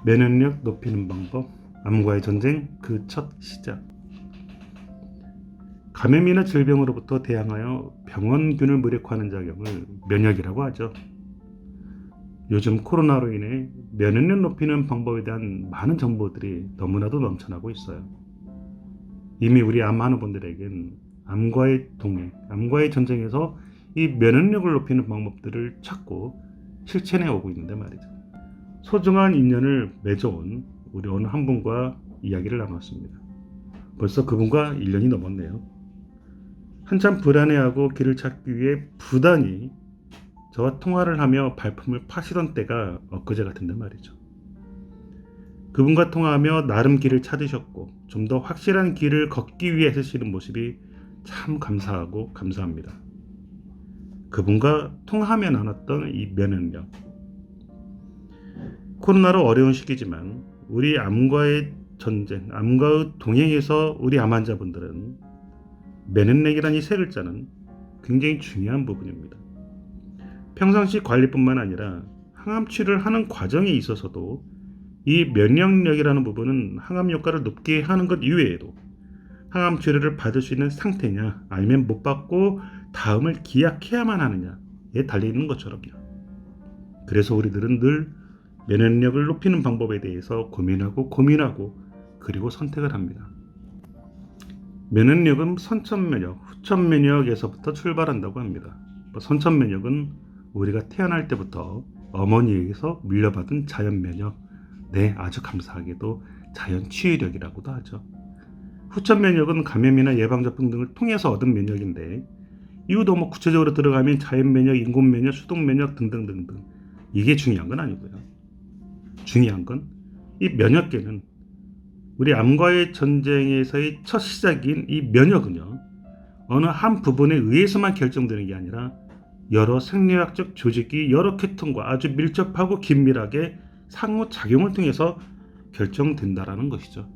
면역력 높이는 방법, 암과의 전쟁 그 첫 시작. 감염이나 질병으로부터 대항하여 병원균을 무력화하는 작용을 면역이라고 하죠. 요즘 코로나로 인해 면역력 높이는 방법에 대한 많은 정보들이 너무나도 넘쳐나고 있어요. 이미 우리 암 많은 분들에겐 암과의 동행, 암과의 전쟁에서 이 면역력을 높이는 방법들을 찾고 실천해 오고 있는데 말이죠. 소중한 인연을 맺어온 우리 어느 한 분과 이야기를 나눴습니다. 벌써 그분과 1년이 넘었네요. 한참 불안해하고 길을 찾기 위해 부단히 저와 통화를 하며 발품을 파시던 때가 엊그제 같은데 말이죠. 그분과 통화하며 나름 길을 찾으셨고 좀 더 확실한 길을 걷기 위해 애쓰시는 모습이 참 감사하고 감사합니다. 그분과 통화하며 나눴던 이 면역력. 코로나로 어려운 시기지만 우리 암과의 전쟁, 암과의 동행에서 우리 암 환자분들은 면역력이라는 이 세 글자는 굉장히 중요한 부분입니다. 평상시 관리뿐만 아니라 항암 치료를 하는 과정에 있어서도 이 면역력이라는 부분은 항암 효과를 높게 하는 것 이외에도 항암 치료를 받을 수 있는 상태냐 아니면 못 받고 다음을 기약해야만 하느냐에 달려있는 것처럼요. 그래서 우리들은 늘 면역력을 높이는 방법에 대해서 고민하고 그리고 선택을 합니다. 면역력은 선천면역, 후천면역에서부터 출발한다고 합니다. 선천면역은 우리가 태어날 때부터 어머니에게서 물려받은 자연면역, 아주 감사하게도 자연치유력이라고도 하죠. 후천면역은 감염이나 예방접종 등을 통해서 얻은 면역인데 이유도 구체적으로 들어가면 자연면역, 인공면역, 수동면역 등등등등 이게 중요한 건 아니고요. 중요한 건 이 면역계는 우리 암과의 전쟁에서의 첫 시작인 이 면역은요, 어느 한 부분에 의해서만 결정되는 게 아니라 여러 생리학적 조직이 여러 계통과 아주 밀접하고 긴밀하게 상호작용을 통해서 결정된다라는 것이죠.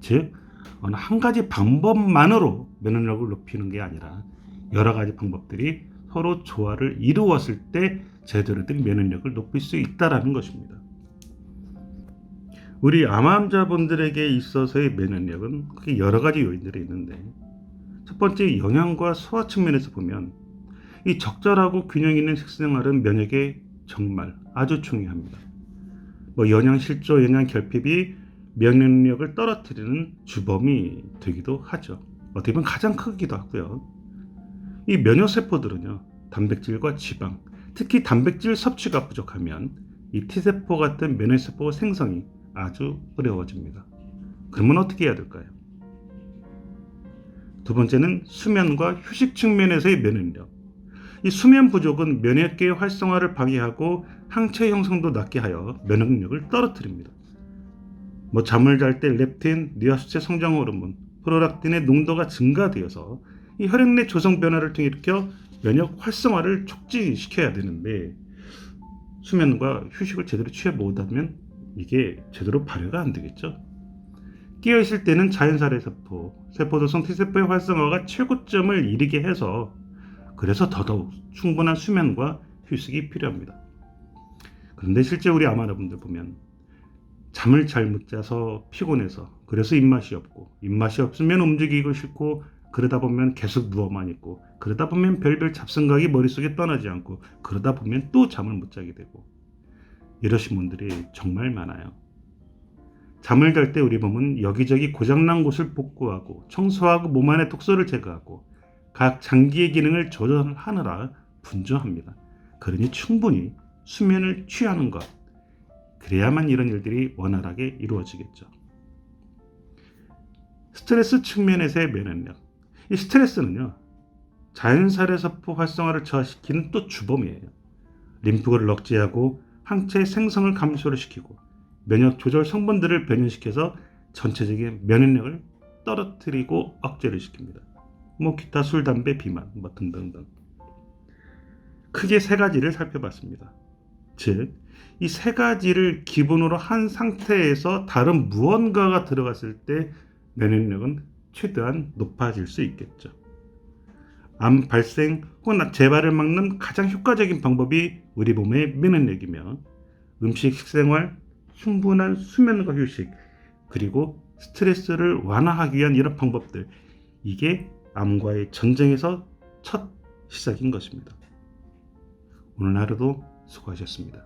즉, 어느 한 가지 방법만으로 면역력을 높이는 게 아니라 여러 가지 방법들이 서로 조화를 이루었을 때 제대로 된 면역력을 높일 수 있다라는 것입니다. 우리 암 환자분들에게 있어서의 면역력은 크게 여러 가지 요인들이 있는데 첫 번째 영양과 소화 측면에서 보면 이 적절하고 균형 있는 식생활은 면역에 정말 아주 중요합니다. 영양실조, 영양결핍이 면역력을 떨어뜨리는 주범이 되기도 하죠. 어떻게 보면 가장 크기도 하고요. 이 면역세포들은요, 단백질과 지방, 특히 단백질 섭취가 부족하면 이 T세포 같은 면역세포 생성이 아주 어려워집니다. 그러면 어떻게 해야 될까요? 두 번째는 수면과 휴식 측면에서의 면역력. 이 수면 부족은 면역계의 활성화를 방해하고 항체 형성도 낮게 하여 면역력을 떨어뜨립니다. 잠을 잘 때 렙틴, 뇌하수체 성장 호르몬, 프롤락틴의 농도가 증가되어서 이 혈액 내 조성 변화를 통해 일으켜 면역 활성화를 촉진시켜야 되는데 수면과 휴식을 제대로 취해 못하면 이게 제대로 발휘가 안 되겠죠. 깨어있을 때는 자연살의 세포도성 T세포의 활성화가 최고점을 이르게 해서 그래서 더더욱 충분한 수면과 휴식이 필요합니다. 그런데 실제 우리 암 환자분들 보면 잠을 잘 못 자서 피곤해서 그래서 입맛이 없고 입맛이 없으면 움직이고 싫고 그러다 보면 계속 누워만 있고 그러다 보면 별별 잡생각이 머릿속에 떠나지 않고 그러다 보면 또 잠을 못 자게 되고 이러신 분들이 정말 많아요. 잠을 잘 때 우리 몸은 여기저기 고장난 곳을 복구하고 청소하고 몸 안의 독소를 제거하고 각 장기의 기능을 조절하느라 분주합니다. 그러니 충분히 수면을 취하는 것, 그래야만 이런 일들이 원활하게 이루어지겠죠. 스트레스 측면에서의 면역력. 이 스트레스는요, 자연살의 세포 활성화를 저하시키는 또 주범이에요. 림프구를 억제하고 항체 생성을 감소를 시키고 면역 조절 성분들을 변형시켜서 전체적인 면역력을 떨어뜨리고 억제를 시킵니다. 기타 술, 담배, 비만 등등등. 크게 세 가지를 살펴봤습니다. 즉, 이 세 가지를 기본으로 한 상태에서 다른 무언가가 들어갔을 때 면역력은 최대한 높아질 수 있겠죠. 암 발생 혹은 재발을 막는 가장 효과적인 방법이 우리 몸의 면역력이며 음식, 식생활, 충분한 수면과 휴식, 그리고 스트레스를 완화하기 위한 이런 방법들, 이게 암과의 전쟁에서 첫 시작인 것입니다. 오늘 하루도 수고하셨습니다.